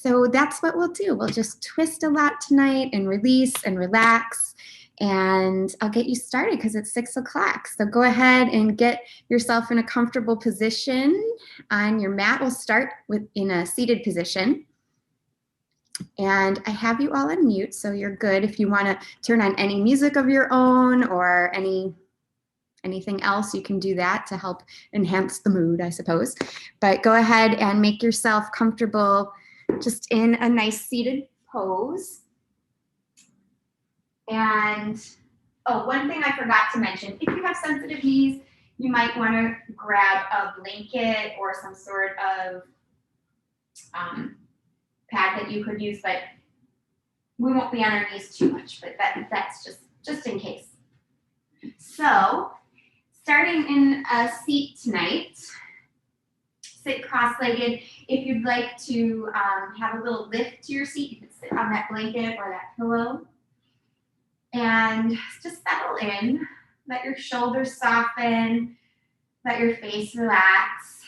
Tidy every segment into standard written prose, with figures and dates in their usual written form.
so that's what we'll do. We'll just twist a lot tonight and release and relax. And I'll get you started because it's 6 o'clock. So go ahead and get yourself in a comfortable position on your mat. We'll start in a seated position. And I have you all on mute, so you're good. If you want to turn on any music of your own or anything else, you can do that to help enhance the mood, I suppose. But go ahead and make yourself comfortable just in a nice seated pose. And, oh, one thing I forgot to mention, if you have sensitive knees, you might want to grab a blanket or some sort of pad that you could use, but we won't be on our knees too much, but that's just in case. So, starting in a seat tonight, sit cross-legged. If you'd like to have a little lift to your seat, you can sit on that blanket or that pillow. And just settle in, let your shoulders soften, let your face relax,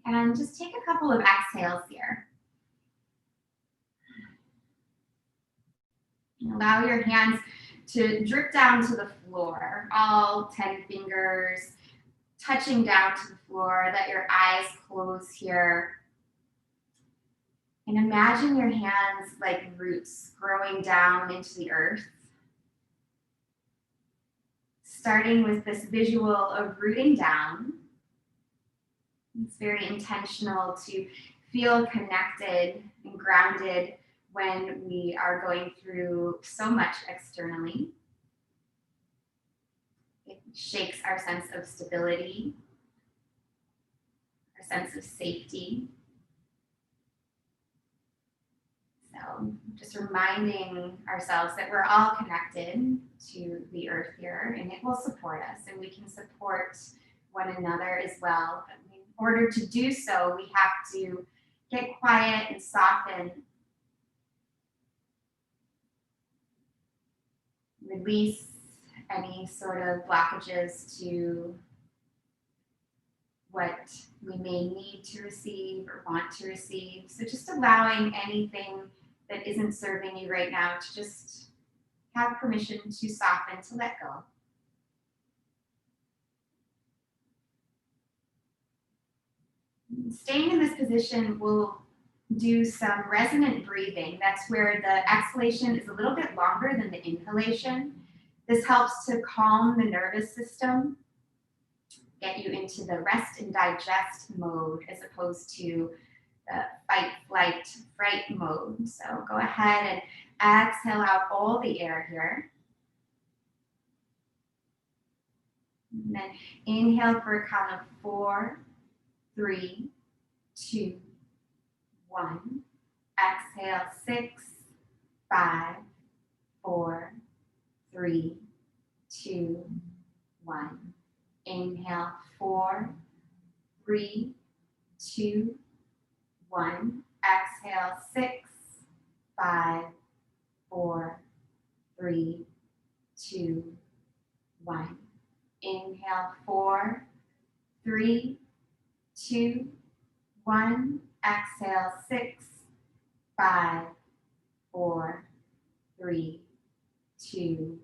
and just take a couple of exhales here. Allow your hands to drip down to the floor, all 10 fingers touching down to the floor. Let your eyes close here. And imagine your hands like roots growing down into the earth. Starting with this visual of rooting down. It's very intentional to feel connected and grounded when we are going through so much externally. It shakes our sense of stability, our sense of safety. So just reminding ourselves that we're all connected to the earth here, and it will support us, and we can support one another as well. But in order to do so, we have to get quiet and soften. Release any sort of blockages to what we may need to receive or want to receive. So just allowing anything that isn't serving you right now to just have permission to soften, to let go. Staying in this position, we'll do some resonant breathing. That's where the exhalation is a little bit longer than the inhalation. This helps to calm the nervous system, get you into the rest and digest mode as opposed to the fight, flight, fright mode. So go ahead and exhale out all the air here. And then inhale for a count of 4, 3, 2, 1. Exhale 6, 5, 4, 3, 2, 1. Inhale 4, 3, 2, 1. Exhale 6, 5, 4, 3, 2, 1. Inhale 4, 3, 2, 1. Exhale 6, 5, 4, 3, 2,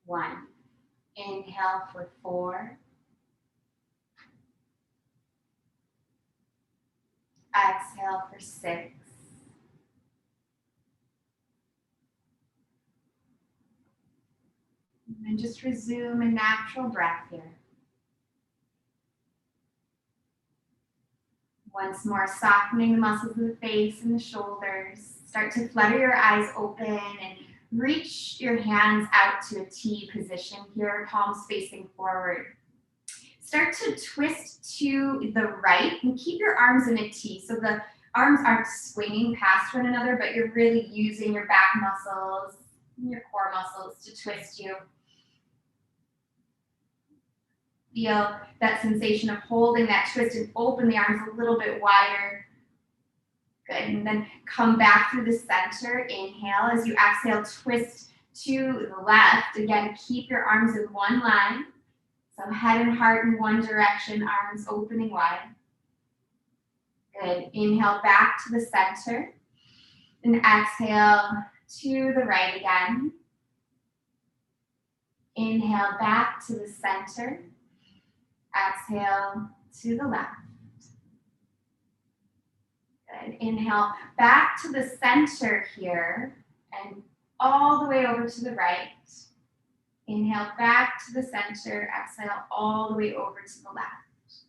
1. Inhale for 4. Exhale for 6. And just resume a natural breath here. Once more, softening the muscles of the face and the shoulders. Start to flutter your eyes open and reach your hands out to a T position here, palms facing forward. Start to twist to the right and keep your arms in a T. So the arms aren't swinging past one another, but you're really using your back muscles and your core muscles to twist you. Feel that sensation of holding that twist and open the arms a little bit wider. Good, and then come back through the center. Inhale. As you exhale, twist to the left. Again, keep your arms in one line. So head and heart in one direction, arms opening wide. Good. Inhale back to the center. And exhale to the right again. Inhale back to the center. Exhale to the left. Good. Inhale back to the center here and all the way over to the right. Inhale back to the center. Exhale all the way over to the left.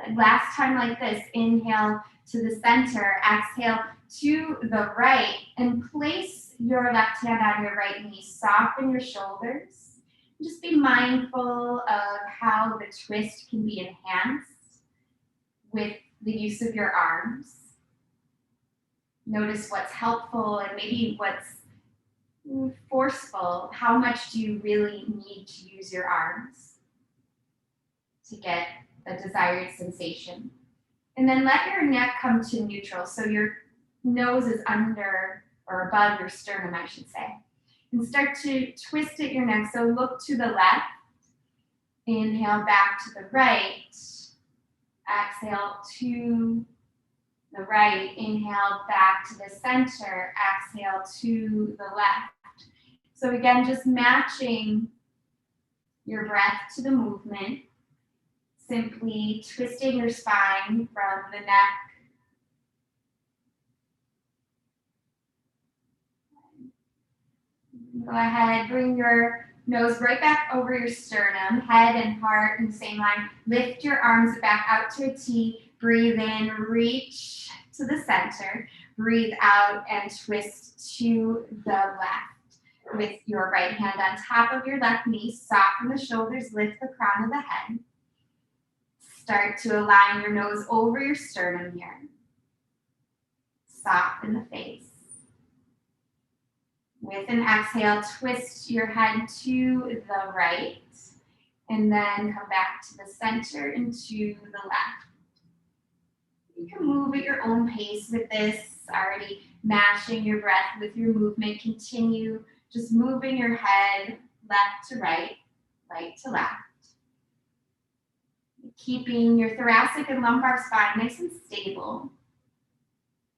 Good. Last time like this. Inhale to the center. Exhale to the right. And place your left hand on your right knee. Soften your shoulders. Just be mindful of how the twist can be enhanced with the use of your arms. Notice what's helpful and maybe what's forceful. How much do you really need to use your arms to get a desired sensation? And then let your neck come to neutral. So your nose is under or above your sternum, I should say. And start to twist at your neck. So look to the left. Inhale back to the right. Exhale to the right. Inhale back to the center. Exhale to the left. So again, just matching your breath to the movement. Simply twisting your spine from the neck. Go ahead, bring your nose right back over your sternum, head and heart in the same line. Lift your arms back out to a T. Breathe in, reach to the center. Breathe out and twist to the left. With your right hand on top of your left knee, soften the shoulders, lift the crown of the head. Start to align your nose over your sternum here. Soften the face. With an exhale, twist your head to the right, and then come back to the center and to the left. You can move at your own pace with this, already matching your breath with your movement. Continue just moving your head left to right to left. Keeping your thoracic and lumbar spine nice and stable.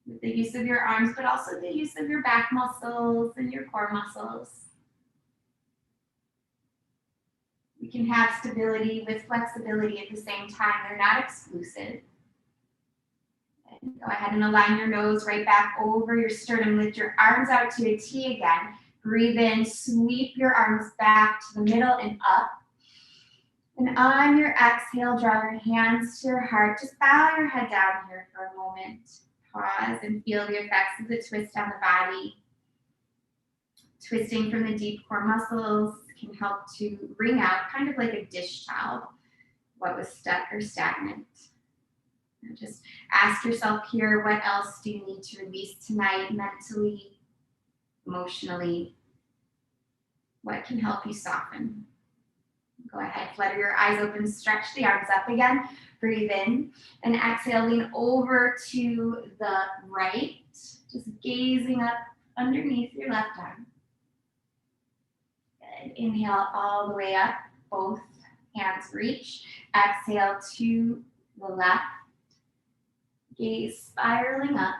With the use of your arms, but also the use of your back muscles and your core muscles. You can have stability with flexibility at the same time. They're not exclusive. And go ahead and align your nose right back over your sternum. Lift your arms out to a T again. Breathe in, sweep your arms back to the middle and up. And on your exhale, draw your hands to your heart. Just bow your head down here for a moment. Pause and feel the effects of the twist on the body. Twisting from the deep core muscles can help to wring out, kind of like a dish towel, what was stuck or stagnant. And just ask yourself here, what else do you need to release tonight, mentally, emotionally? What can help you soften? Go ahead, flutter your eyes open, stretch the arms up again. Breathe in and exhale, lean over to the right, just gazing up underneath your left arm. Good. Inhale all the way up, both hands reach. Exhale to the left, gaze spiraling up.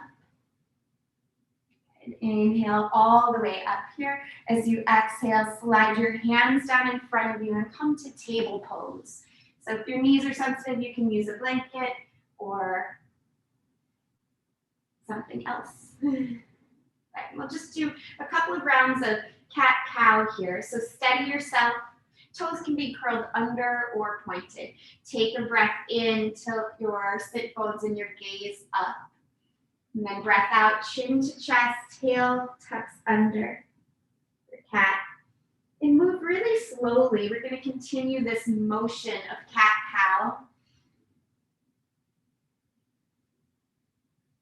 Good. Inhale all the way up here. As you exhale, slide your hands down in front of you and come to table pose. So if your knees are sensitive, you can use a blanket or something else. Right, we'll just do a couple of rounds of cat-cow here. So steady yourself. Toes can be curled under or pointed. Take a breath in, tilt your sit bones and your gaze up. And then breath out, chin to chest, tail tucks under. The cat. And move really slowly. We're going to continue this motion of cat-cow.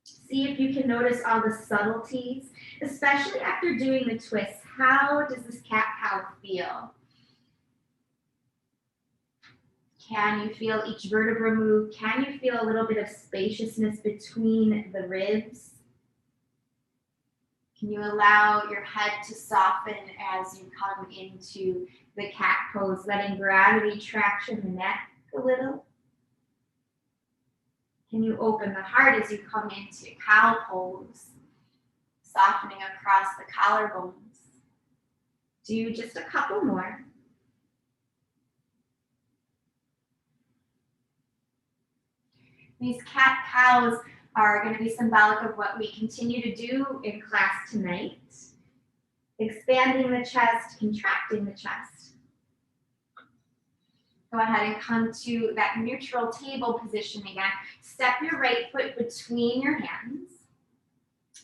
See if you can notice all the subtleties, especially after doing the twist. How does this cat-cow feel? Can you feel each vertebra move? Can you feel a little bit of spaciousness between the ribs? Can you allow your head to soften as you come into the cat pose, letting gravity traction the neck a little? Can you open the heart as you come into cow pose? softening across the collarbones. Do just a couple more. These cat-cows are going to be symbolic of what we continue to do in class tonight. Expanding the chest, contracting the chest. Go ahead and come to that neutral table position again. Step your right foot between your hands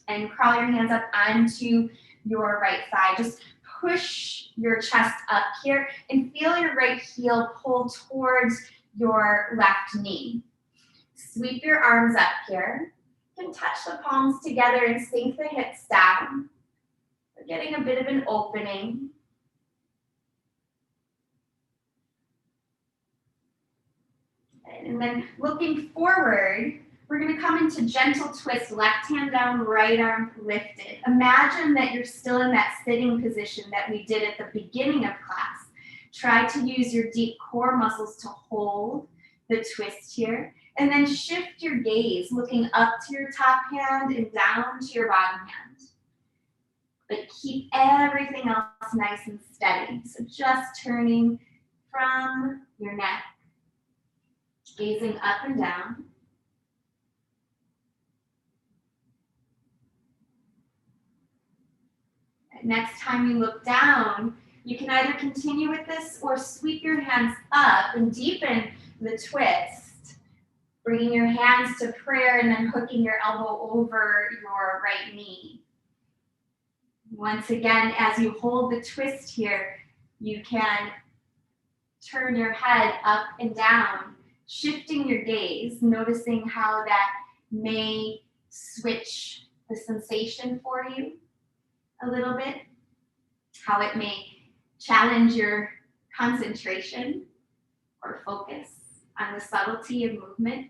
and crawl your hands up onto your right thigh. Just push your chest up here and feel your right heel pull towards your left knee. Sweep your arms up here. You can touch the palms together and sink the hips down. We're getting a bit of an opening. And then looking forward, we're going to come into gentle twist, left hand down, right arm lifted. Imagine that you're still in that sitting position that we did at the beginning of class. Try to use your deep core muscles to hold the twist here. And then shift your gaze, looking up to your top hand and down to your bottom hand. But keep everything else nice and steady. So just turning from your neck, gazing up and down. Next time you look down, you can either continue with this or sweep your hands up and deepen the twist, bringing your hands to prayer and then hooking your elbow over your right knee. Once again, as you hold the twist here, you can turn your head up and down, shifting your gaze, noticing how that may switch the sensation for you a little bit, how it may challenge your concentration or focus on the subtlety of movement.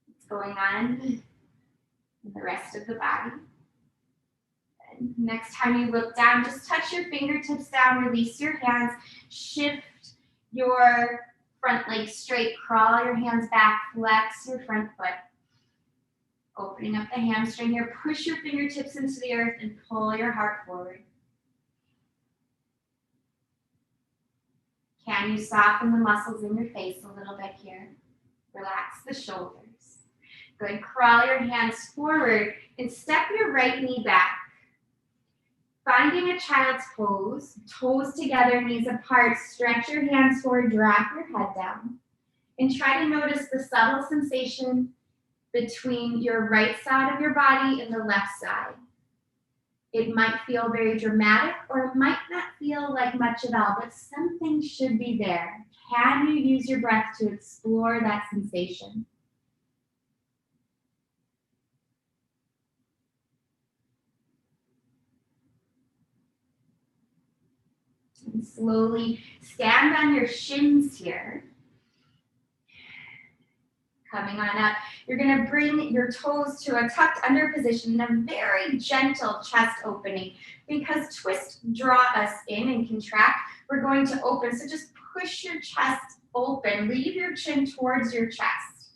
What's going on in the rest of the body. And next time you look down, just touch your fingertips down, release your hands, shift your front leg straight, crawl your hands back, flex your front foot. Opening up the hamstring here, push your fingertips into the earth and pull your heart forward. Can you soften the muscles in your face a little bit here? Relax the shoulders. Good, crawl your hands forward and step your right knee back. Finding a child's pose, toes together, knees apart, stretch your hands forward, drop your head down. And try to notice the subtle sensation between your right side of your body and the left side. It might feel very dramatic or it might not feel like much at all, but something should be there. Can you use your breath to explore that sensation? And slowly stand on your shins here. Coming on up, you're going to bring your toes to a tucked under position in a very gentle chest opening. Because twists draw us in and contract, we're going to open. So just push your chest open. Leave your chin towards your chest.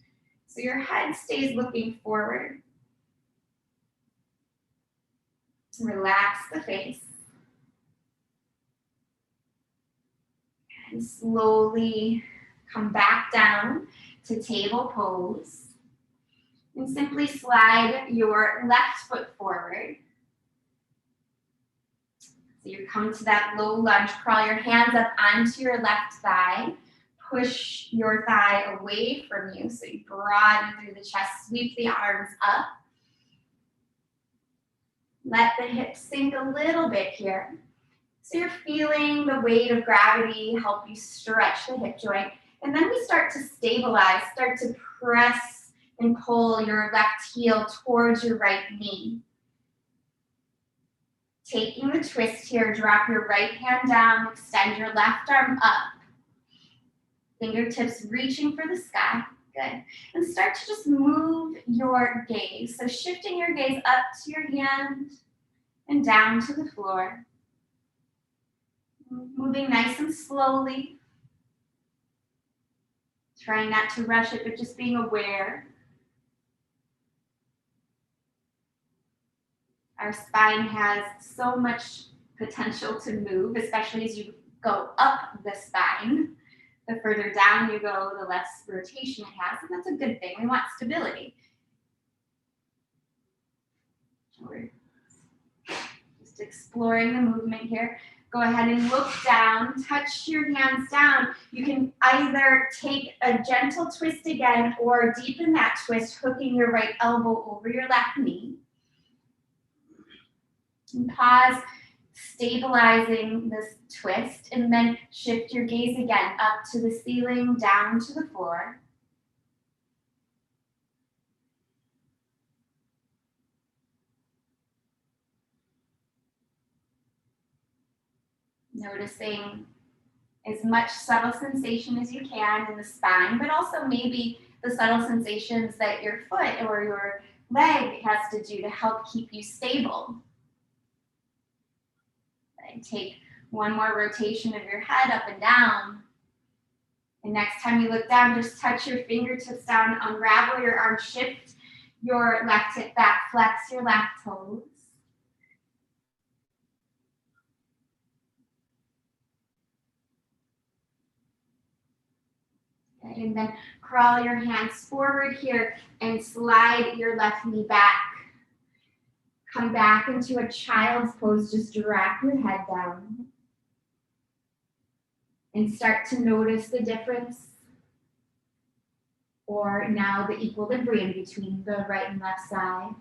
So your head stays looking forward. Relax the face. And slowly come back down to table pose. And simply slide your left foot forward. So you come to that low lunge, crawl your hands up onto your left thigh. Push your thigh away from you so you broaden through the chest, sweep the arms up. Let the hips sink a little bit here. So you're feeling the weight of gravity help you stretch the hip joint. And then we start to stabilize, start to press and pull your left heel towards your right knee. Taking the twist here, drop your right hand down, extend your left arm up. Fingertips reaching for the sky. Good. And start to just move your gaze. So shifting your gaze up to your hand and down to the floor. Moving nice and slowly. Trying not to rush it, but just being aware. Our spine has so much potential to move, especially as you go up the spine. The further down you go, the less rotation it has, and that's a good thing. We want stability. We're just exploring the movement here. Go ahead and look down, touch your hands down. You can either take a gentle twist again or deepen that twist, hooking your right elbow over your left knee. And pause, stabilizing this twist, and then shift your gaze again up to the ceiling, down to the floor. Noticing as much subtle sensation as you can in the spine, but also maybe the subtle sensations that your foot or your leg has to do to help keep you stable. And take one more rotation of your head up and down. And next time you look down, just touch your fingertips down, unravel your arm, shift your left hip back, flex your left toes. Okay, and then crawl your hands forward here and slide your left knee back. Come back into a child's pose, just drop your head down. And start to notice the difference, or now the equilibrium between the right and left side.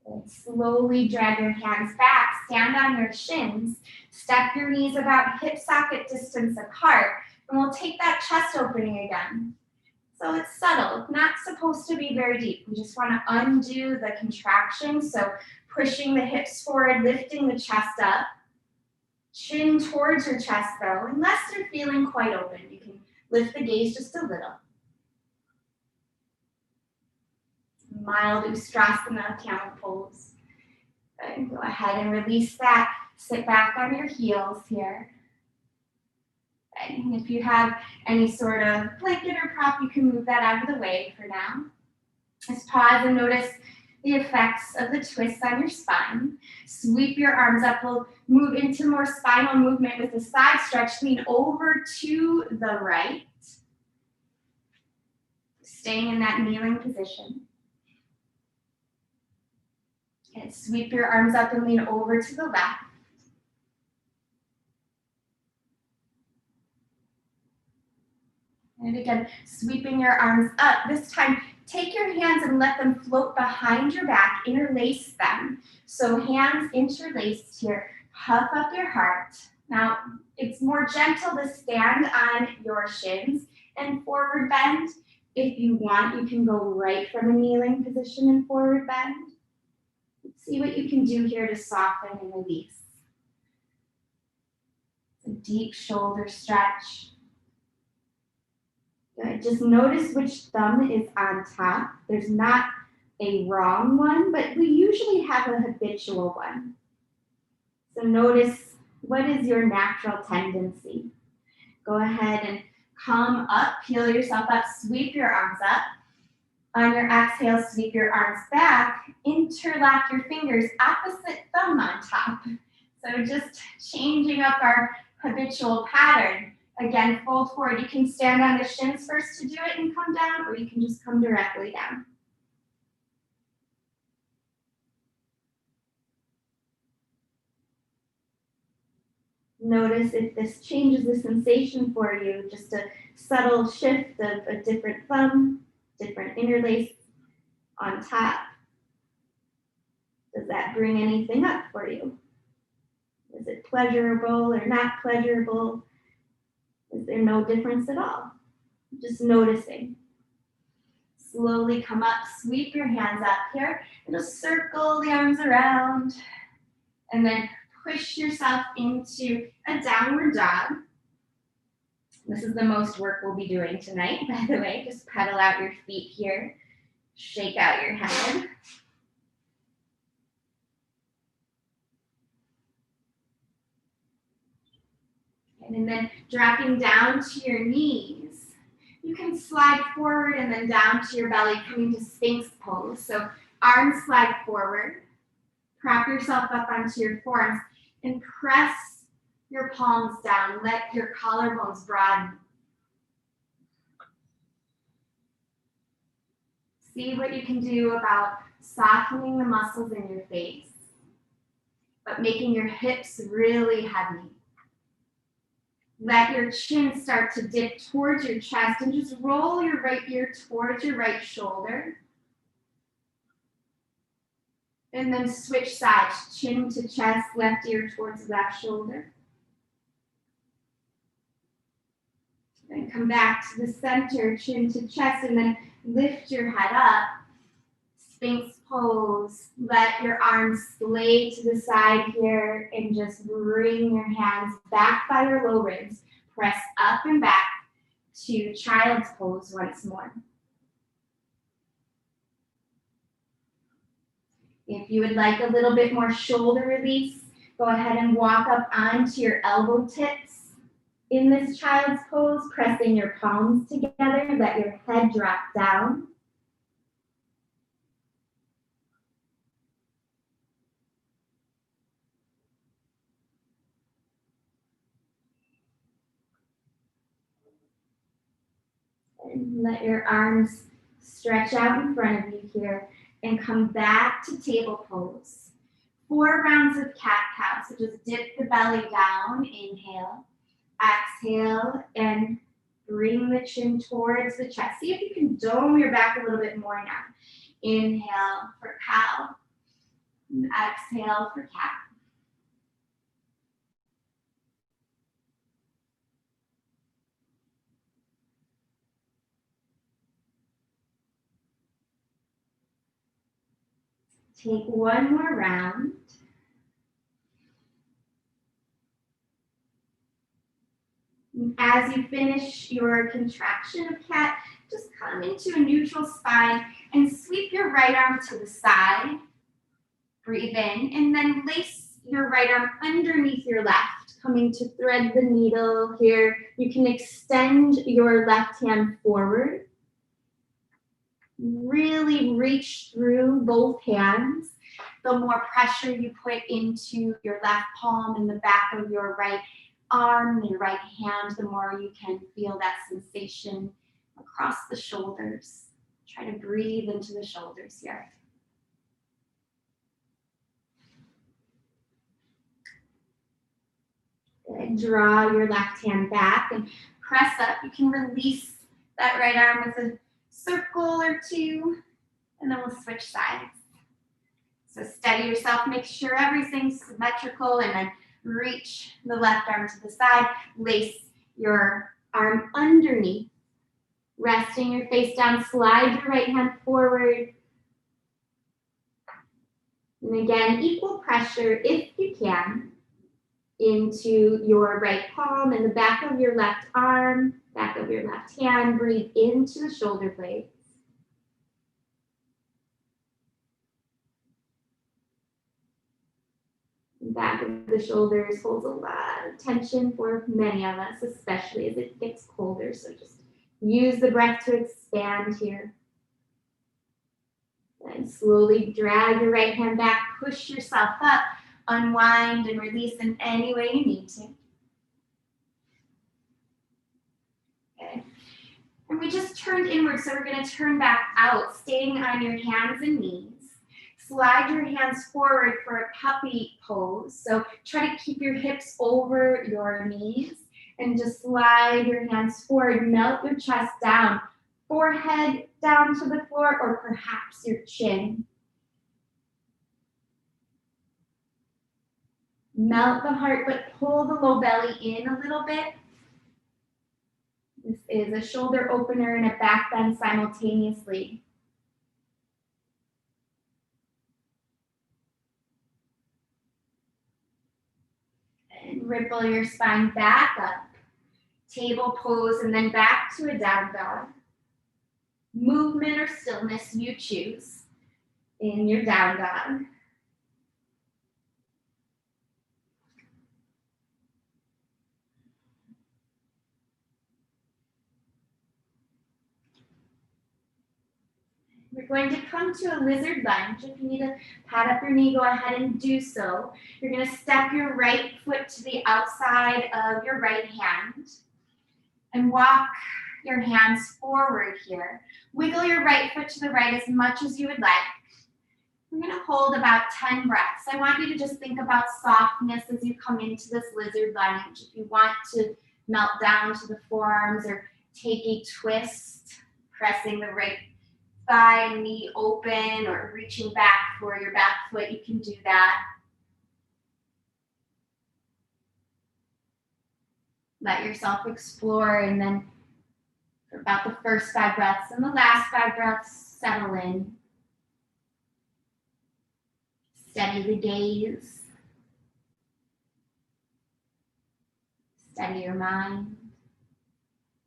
And slowly drag your hands back, stand on your shins, step your knees about hip socket distance apart, and we'll take that chest opening again. So it's subtle, not supposed to be very deep. We just want to undo the contraction. So pushing the hips forward, lifting the chest up, chin towards your chest though, unless you're feeling quite open. You can lift the gaze just a little. Mild Ustrasana, camel pose. Good. Go ahead and release that. Sit back on your heels here. And if you have any sort of blanket or prop, you can move that out of the way for now. Just pause and notice the effects of the twists on your spine. Sweep your arms up. We'll move into more spinal movement with a side stretch. Lean over to the right. Staying in that kneeling position. And sweep your arms up and lean over to the left. And again, sweeping your arms up. This time, take your hands and let them float behind your back, interlace them. So hands interlaced here, puff up your heart. Now, it's more gentle to stand on your shins and forward bend. If you want, you can go right from a kneeling position and forward bend. See what you can do here to soften and release. A deep shoulder stretch. Good. Just notice which thumb is on top. There's not a wrong one, but we usually have a habitual one. So notice what is your natural tendency. Go ahead and come up, peel yourself up, sweep your arms up. On your exhale, sweep your arms back, interlock your fingers, opposite thumb on top. So just changing up our habitual pattern. Again, fold forward. You can stand on the shins first to do it and come down, or you can just come directly down. Notice if this changes the sensation for you, just a subtle shift of a different thumb, different interlace on top. Does that bring anything up for you? Is it pleasurable or not pleasurable? Is there no difference at all? Just noticing. Slowly come up, sweep your hands up here, and just circle the arms around. And then push yourself into a downward dog. This is the most work we'll be doing tonight, by the way. Just pedal out your feet here. Shake out your head. And then dropping down to your knees. You can slide forward and then down to your belly, coming to Sphinx pose. So arms slide forward. Prop yourself up onto your forearms and press your palms down. Let your collarbones broaden. See what you can do about softening the muscles in your face, but making your hips really heavy. Let your chin start to dip towards your chest and just roll your right ear towards your right shoulder. And then switch sides, chin to chest, left ear towards left shoulder. Then come back to the center, chin to chest, and then lift your head up. Sphinx pose. Let your arms splay to the side here and just bring your hands back by your low ribs. Press up and back to child's pose once more. If you would like a little bit more shoulder release, go ahead and walk up onto your elbow tips in this child's pose, pressing your palms together. Let your head drop down. And let your arms stretch out in front of you here and come back to table pose. 4 rounds of cat-cow. So just dip the belly down, inhale, exhale, and bring the chin towards the chest. See if you can dome your back a little bit more now. Inhale for cow, and exhale for cat. Take one more round. As you finish your contraction of cat, just come into a neutral spine and sweep your right arm to the side. Breathe in and then lace your right arm underneath your left, coming to thread the needle here. You can extend your left hand forward. Really reach through both hands. The more pressure you put into your left palm and the back of your right arm, your right hand, the more you can feel that sensation across the shoulders. Try to breathe into the shoulders here. Good. Draw your left hand back and press up. You can release that right arm with a circle or two, and then we'll switch sides. So steady yourself, make sure everything's symmetrical, and then reach the left arm to the side, lace your arm underneath, resting your face down, slide your right hand forward. And again, equal pressure, if you can, into your right palm and the back of your left arm, back of your left hand. Breathe into the shoulder blades. Back of the shoulders holds a lot of tension for many of us, especially as it gets colder. So just use the breath to expand here. And slowly drag your right hand back, push yourself up, unwind and release in any way you need to. Okay. And we just turned inward, so we're going to turn back out, staying on your hands and knees. Slide your hands forward for a puppy pose. So try to keep your hips over your knees and just slide your hands forward. Melt your chest down, forehead down to the floor, or perhaps your chin. Melt the heart, but pull the low belly in a little bit. This is a shoulder opener and a back bend simultaneously. And ripple your spine back up. Table pose and then back to a down dog. Movement or stillness you choose in your down dog. You're going to come to a lizard lunge. If you need to pat up your knee, go ahead and do so. You're going to step your right foot to the outside of your right hand and walk your hands forward here. Wiggle your right foot to the right as much as you would like. We're going to hold about 10 breaths. I want you to just think about softness as you come into this lizard lunge. If you want to melt down to the forearms or take a twist, pressing the right thigh and knee open or reaching back for your back foot, you can do that. Let yourself explore, and then for about the first 5 breaths and the last 5 breaths, settle in. Steady the gaze. Steady your mind.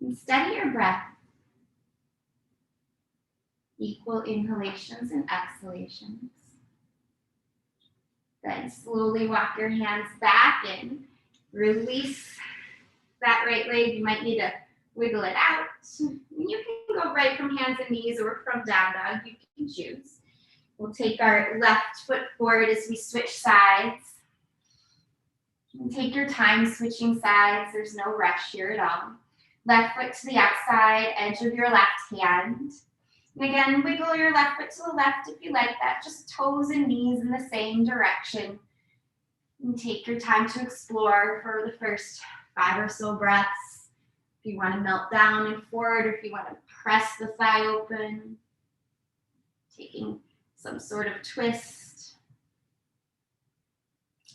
And steady your breath. Equal inhalations and exhalations. Then slowly walk your hands back in. Release that right leg. You might need to wiggle it out. You can go right from hands and knees or from down dog. You can choose. We'll take our left foot forward as we switch sides. And take your time switching sides. There's no rush here at all. Left foot to the outside edge of your left hand. And again, wiggle your left foot to the left if you like that. Just toes and knees in the same direction. And take your time to explore for the first 5 or so breaths. If you want to melt down and forward, or if you want to press the thigh open. Taking some sort of twist.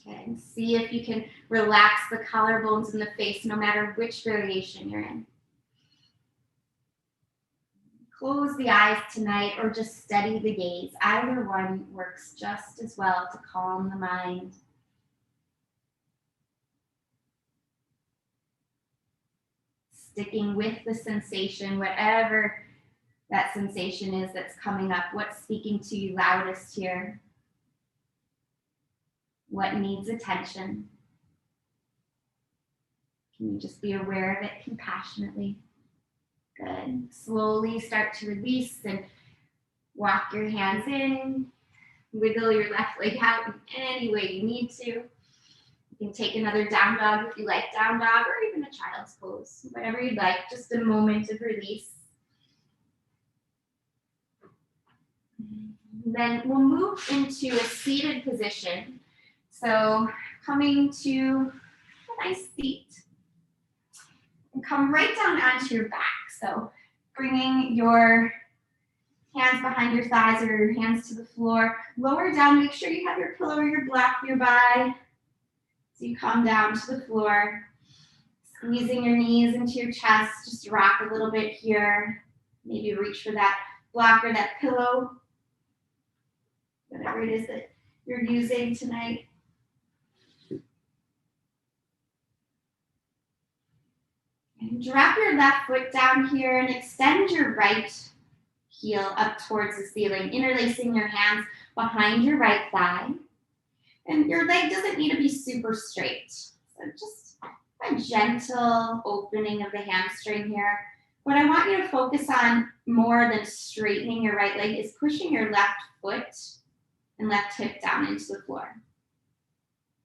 Okay, and see if you can relax the collarbones in the face no matter which variation you're in. Close the eyes tonight or just steady the gaze. Either one works just as well to calm the mind. Sticking with the sensation, whatever that sensation is that's coming up. What's speaking to you loudest here? What needs attention? Can you just be aware of it compassionately? Good. Slowly start to release and walk your hands in. Wiggle your left leg out in any way you need to. You can take another down dog if you like down dog, or even a child's pose. Whatever you'd like, just a moment of release. Then we'll move into a seated position. So coming to a nice seat. And come right down onto your back. So bringing your hands behind your thighs or your hands to the floor. Lower down, make sure you have your pillow or your block nearby. So you come down to the floor. Squeezing your knees into your chest. Just rock a little bit here. Maybe reach for that block or that pillow. Whatever it is that you're using tonight. And drop your left foot down here and extend your right heel up towards the ceiling, interlacing your hands behind your right thigh. And your leg doesn't need to be super straight. So just a gentle opening of the hamstring here. What I want you to focus on more than straightening your right leg is pushing your left foot and left hip down into the floor.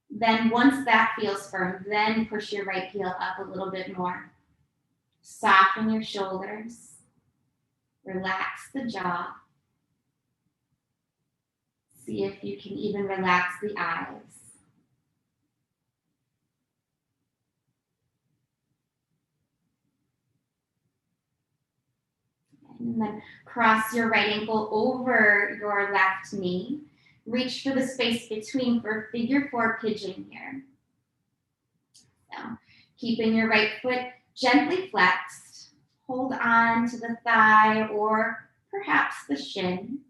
Then once that feels firm, then push your right heel up a little bit more. Soften your shoulders. Relax the jaw. See if you can even relax the eyes. And then cross your right ankle over your left knee. Reach for the space between for figure 4 pigeon here. So keeping your right foot gently flexed. Hold on to the thigh or perhaps the shin.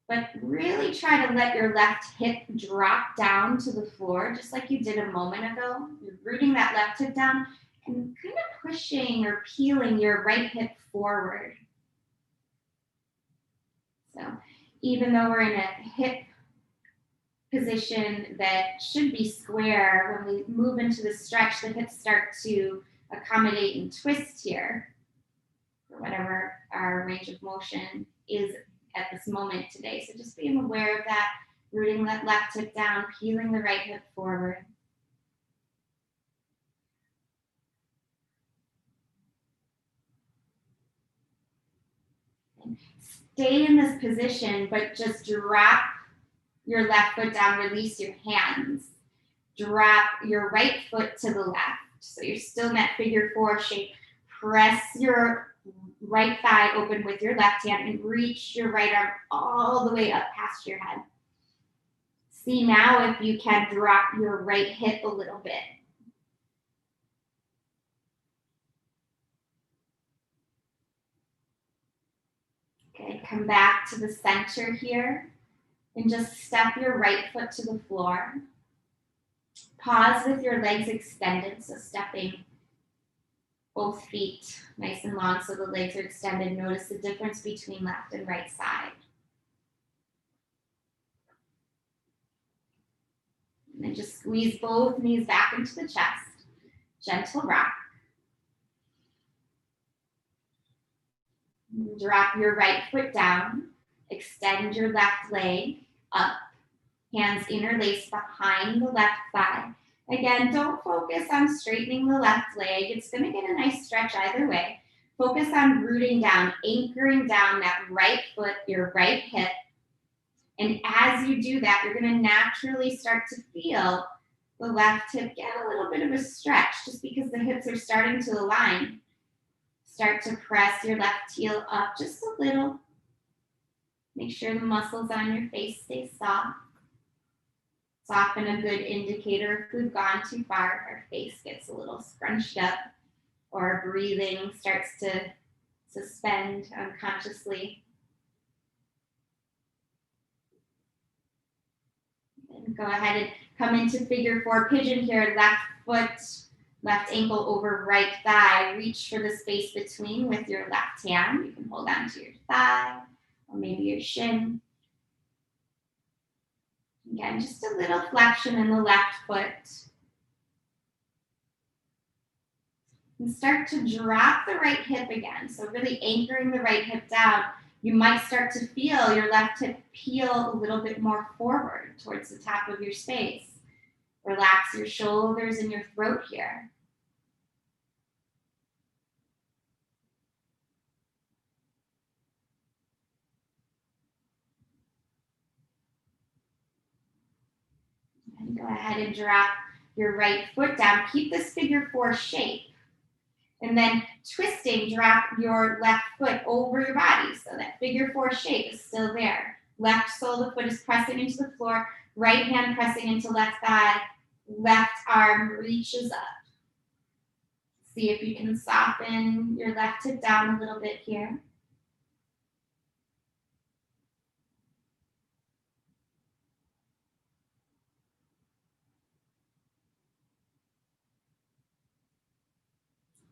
But really try to let your left hip drop down to the floor, just like you did a moment ago. You're rooting that left hip down and kind of pushing or peeling your right hip forward. So even though we're in a hip position that should be square, when we move into the stretch, the hips start to accommodate and twist here for whatever our range of motion is at this moment today. So just being aware of that, rooting that left hip down, peeling the right hip forward. Stay in this position, but just drop your left foot down, release your hands. Drop your right foot to the left. So you're still in that figure 4 shape. Press your right thigh open with your left hand and reach your right arm all the way up past your head. See now if you can drop your right hip a little bit. Okay, come back to the center here and just step your right foot to the floor. Pause with your legs extended, so stepping both feet nice and long so the legs are extended. Notice the difference between left and right side. And then just squeeze both knees back into the chest. Gentle rock. Drop your right foot down. Extend your left leg up. Hands interlace behind the left thigh. Again, don't focus on straightening the left leg. It's going to get a nice stretch either way. Focus on rooting down, anchoring down that right foot, your right hip. And as you do that, you're going to naturally start to feel the left hip get a little bit of a stretch just because the hips are starting to align. Start to press your left heel up just a little. Make sure the muscles on your face stay soft. It's often a good indicator if we've gone too far, our face gets a little scrunched up, or our breathing starts to suspend unconsciously. And go ahead and come into figure 4 pigeon here. Left foot, left ankle over right thigh. Reach for the space between with your left hand. You can hold on to your thigh or maybe your shin. Again, just a little flexion in the left foot. And start to drop the right hip again. So really anchoring the right hip down. You might start to feel your left hip peel a little bit more forward towards the top of your space. Relax your shoulders and your throat here. And go ahead and drop your right foot down. Keep this figure 4 shape. And then twisting, drop your left foot over your body. So that figure 4 shape is still there. Left sole of the foot is pressing into the floor. Right hand pressing into left thigh. Left arm reaches up. See if you can soften your left hip down a little bit here.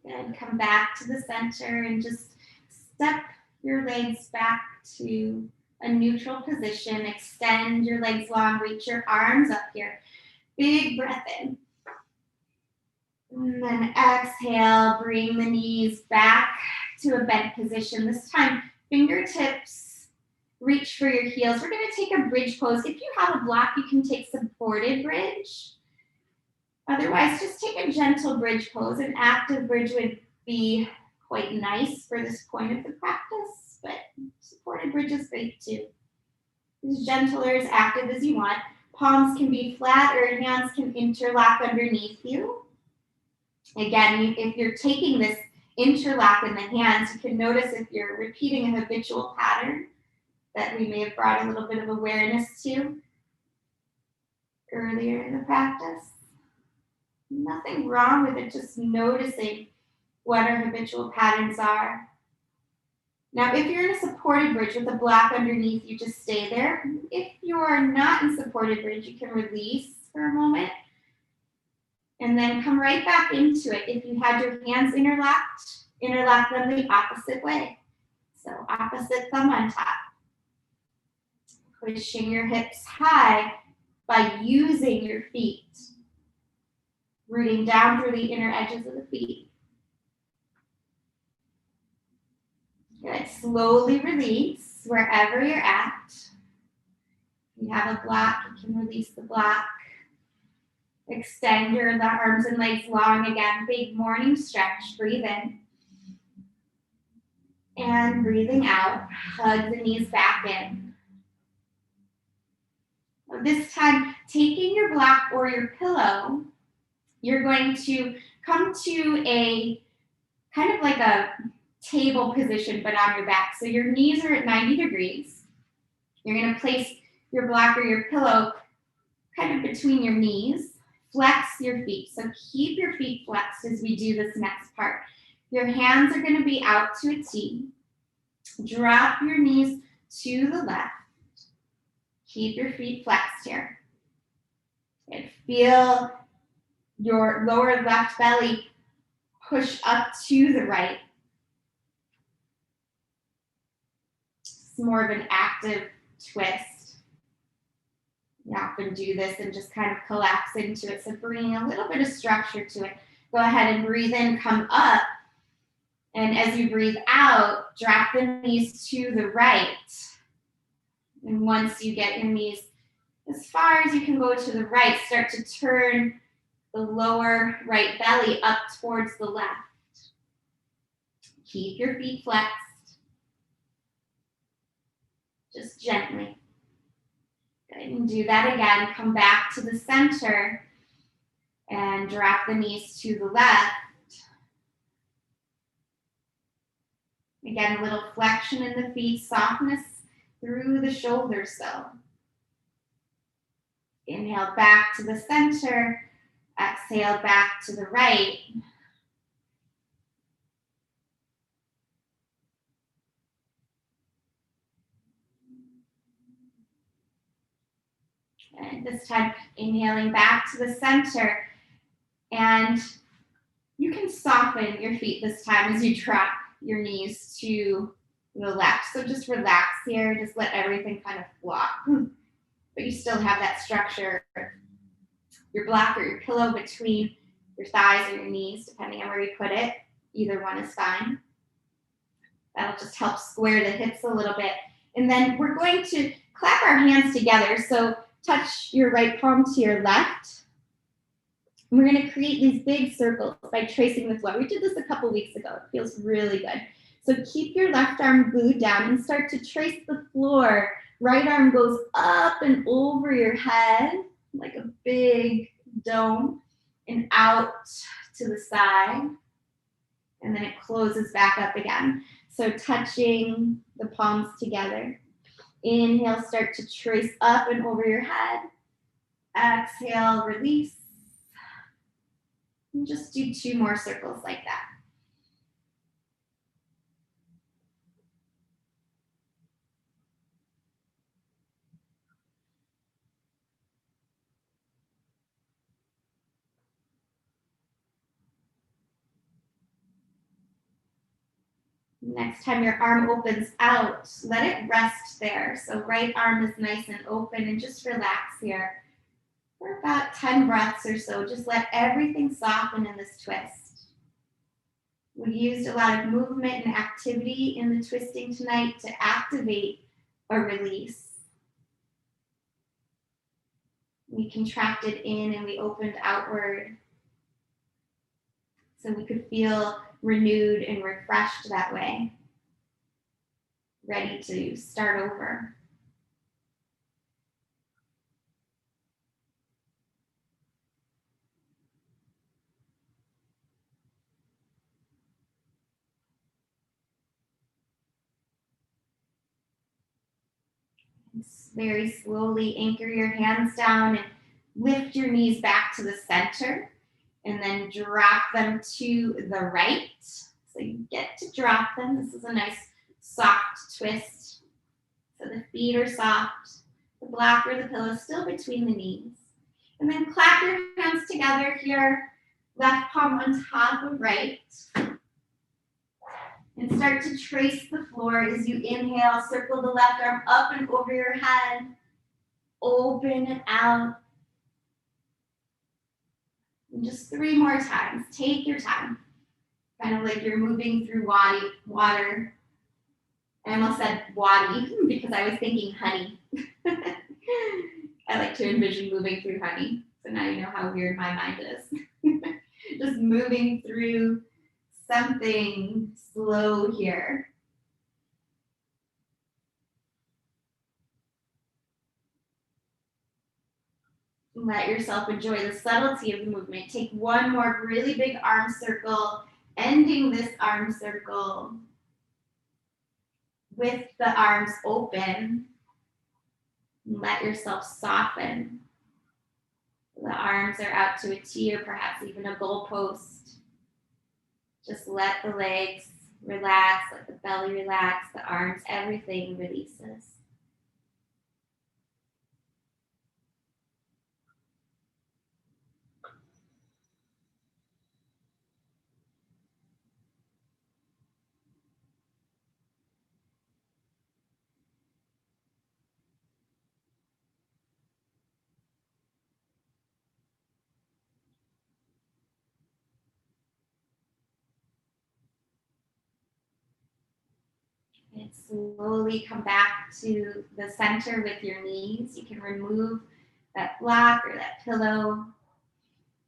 Good. Come back to the center and just step your legs back to a neutral position. Extend your legs long. Reach your arms up here. Big breath in. And then exhale. Bring the knees back to a bent position. This time, fingertips reach for your heels. We're going to take a bridge pose. If you have a block, you can take supported bridge. Otherwise, just take a gentle bridge pose. An active bridge would be quite nice for this point of the practice, but supported bridge is great too. As gentle or as active as you want. Palms can be flat or hands can interlock underneath you. Again, if you're taking this interlock in the hands, you can notice if you're repeating a habitual pattern that we may have brought a little bit of awareness to earlier in the practice. Nothing wrong with it, just noticing what our habitual patterns are. Now, if you're in a supported bridge with a block underneath, you just stay there. If you are not in supported bridge, you can release for a moment and then come right back into it. If you had your hands interlocked, interlock them the opposite way. So opposite thumb on top. Pushing your hips high by using your feet. Rooting down through the inner edges of the feet. Good. Slowly release. release wherever you're at. If you have a block, you can release the block. Extend your arms and legs long again. Big morning stretch. Breathe in. And breathing out, hug the knees back in. This time, taking your block or your pillow, you're going to come to a kind of like a table position, but on your back. So your knees are at 90 degrees. You're going to place your block or your pillow kind of between your knees. Flex your feet. So keep your feet flexed as we do this next part. Your hands are going to be out to a T. Drop your knees to the left. Keep your feet flexed here. And feel your lower left belly push up to the right. It's more of an active twist. You often do this and just kind of collapse into it. So bringing a little bit of structure to it. Go ahead and breathe in, come up. And as you breathe out, drop the knees to the right. And once you get your knees as far as you can go to the right, start to turn the lower right belly up towards the left. Keep your feet flexed. Just gently. Good, and do that again. Come back to the center and drop the knees to the left. Again, a little flexion in the feet, softness through the shoulders though. Inhale back to the center, exhale back to the right. And this time, inhaling back to the center. And you can soften your feet this time as you drop your knees to the left. So just relax here, just let everything kind of flop. But you still have that structure, your block or your pillow between your thighs or your knees, depending on where you put it. Either one is fine. That'll just help square the hips a little bit. And then we're going to clap our hands together. So touch your right palm to your left. And we're going to create these big circles by tracing the floor. We did this a couple weeks ago. It feels really good. So keep your left arm glued down and start to trace the floor. Right arm goes up and over your head like a big dome and out to the side. And then it closes back up again. So touching the palms together. Inhale, start to trace up and over your head. Exhale, release. And just do 2 more circles like that. Next time your arm opens out, let it rest there. So right arm is nice and open and just relax here for about 10 breaths or so. Just let everything soften in this twist. We used a lot of movement and activity in the twisting tonight to activate a release. We contracted in and we opened outward. So we could feel renewed and refreshed that way, ready to start over. Very slowly anchor your hands down and lift your knees back to the center and then drop them to the right. So you get to drop them. This is a nice soft twist. So the feet are soft, the block or the pillow is still between the knees. And then clap your hands together here, left palm on top of right. And start to trace the floor as you inhale. Circle the left arm up and over your head. Open it out. And just 3 more times. Take your time. Kind of like you're moving through water. I almost said wadi because I was thinking honey. I like to envision moving through honey. So now you know how weird my mind is. Just moving through something slow here. Let yourself enjoy the subtlety of the movement. Take one more really big arm circle, ending this arm circle with the arms open. Let yourself soften. The arms are out to a T or perhaps even a goalpost. Just let the legs relax, let the belly relax, the arms, everything releases. And slowly come back to the center with your knees. You can remove that block or that pillow.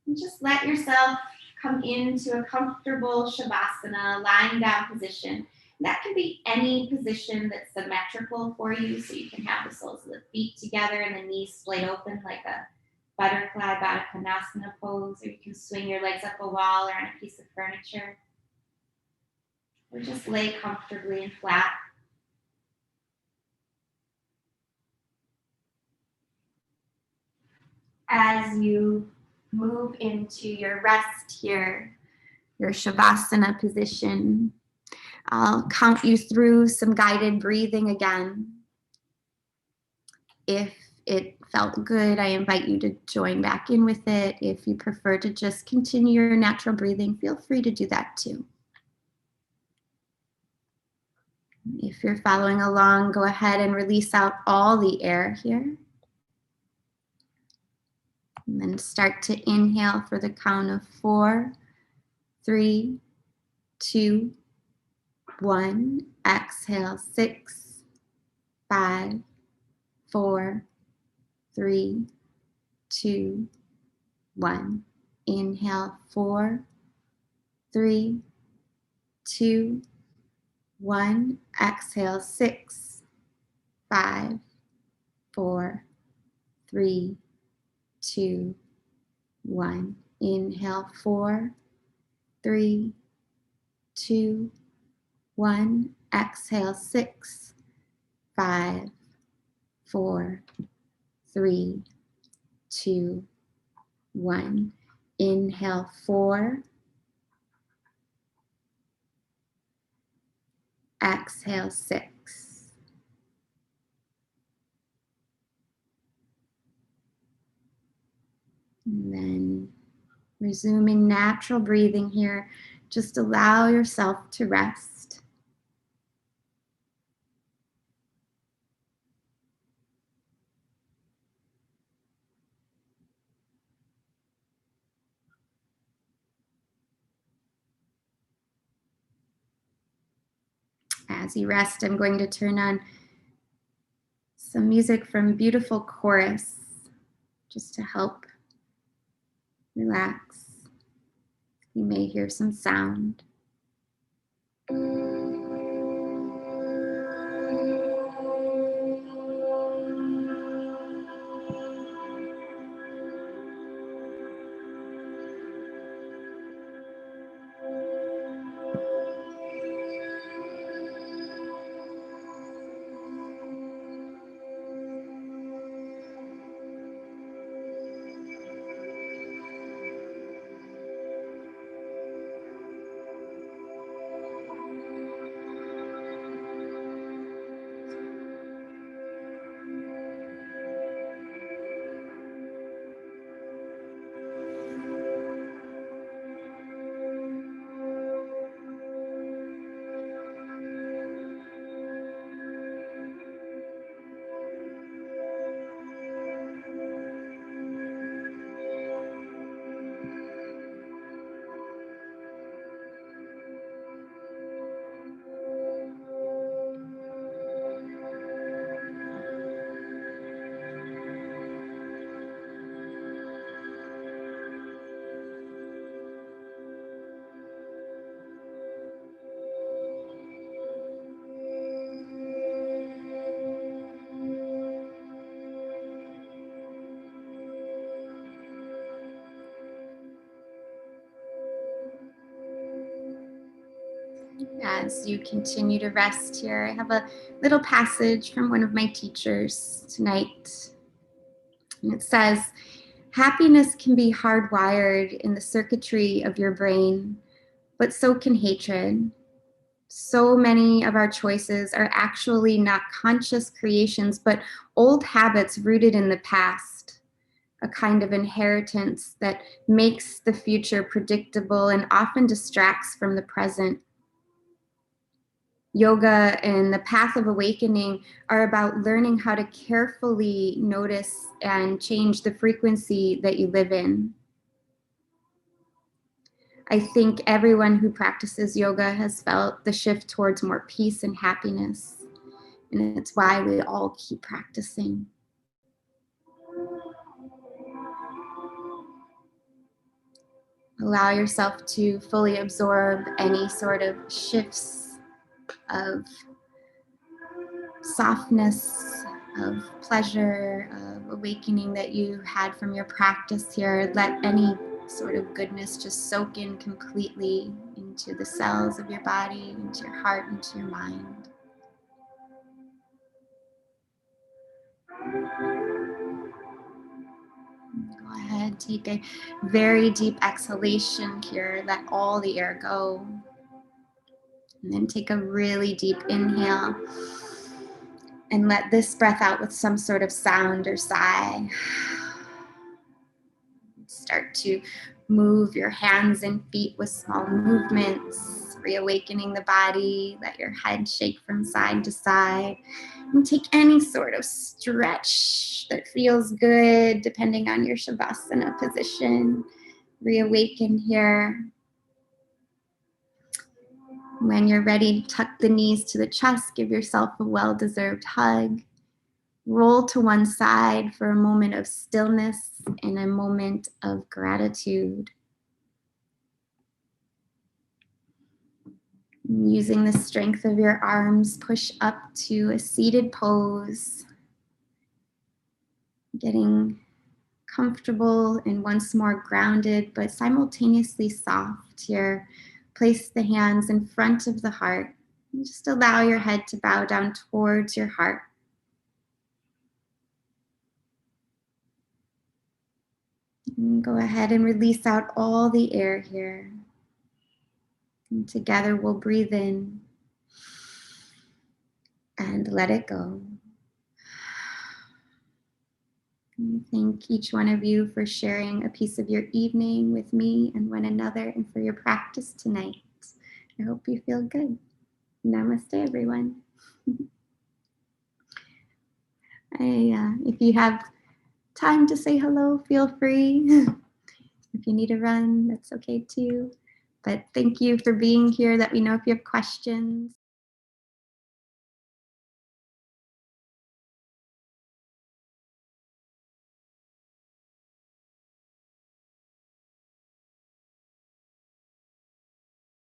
And just let yourself come into a comfortable Shavasana, lying down position. That can be any position that's symmetrical for you, so you can have the soles of the feet together and the knees splayed open like a butterfly Baddha Konasana pose, or you can swing your legs up a wall or on a piece of furniture. Or just lay comfortably and flat. As you move into your rest here, your Shavasana position, I'll count you through some guided breathing again. If it felt good, I invite you to join back in with it. If you prefer to just continue your natural breathing, feel free to do that too. If you're following along, go ahead and release out all the air here. And then start to inhale for the count of 4, 3, 2, 1. Exhale, 6, 5, 4, 3, 2, 1. Inhale, 4, 3, 2, 1. Exhale, 6, 5, 4, 3, 2, 1. Inhale, 4, 3, 2, 1. Exhale, 6, 5, 4, 3, 2, 1. Inhale, 4. Exhale, 6. And then resuming natural breathing here, just allow yourself to rest. As you rest, I'm going to turn on some music from Beautiful Chorus just to help relax. You may hear some sound. as you continue to rest here. I have a little passage from one of my teachers tonight. And it says, happiness can be hardwired in the circuitry of your brain, but so can hatred. So many of our choices are actually not conscious creations, but old habits rooted in the past, a kind of inheritance that makes the future predictable and often distracts from the present. Yoga and the path of awakening are about learning how to carefully notice and change the frequency that you live in. I think everyone who practices yoga has felt the shift towards more peace and happiness, and it's why we all keep practicing. Allow yourself to fully absorb any sort of shifts of softness, of pleasure, of awakening that you had from your practice here. Let any sort of goodness just soak in completely into the cells of your body, into your heart, into your mind. Go ahead, take a very deep exhalation here. Let all the air go. And then take a really deep inhale. And let this breath out with some sort of sound or sigh. Start to move your hands and feet with small movements, reawakening the body. Let your head shake from side to side. And take any sort of stretch that feels good, depending on your Shavasana position. Reawaken here. When you're ready, tuck the knees to the chest. Give yourself a well-deserved hug. Roll to one side for a moment of stillness and a moment of gratitude. Using the strength of your arms, push up to a seated pose. Getting comfortable and once more grounded, but simultaneously soft here. Place the hands in front of the heart. And just allow your head to bow down towards your heart. And go ahead and release out all the air here. And together we'll breathe in and let it go. And thank each one of you for sharing a piece of your evening with me and one another, and for your practice tonight. I hope you feel good. Namaste, everyone. If you have time to say hello, feel free. If you need to run, that's okay too. But thank you for being here. Let me know if you have questions.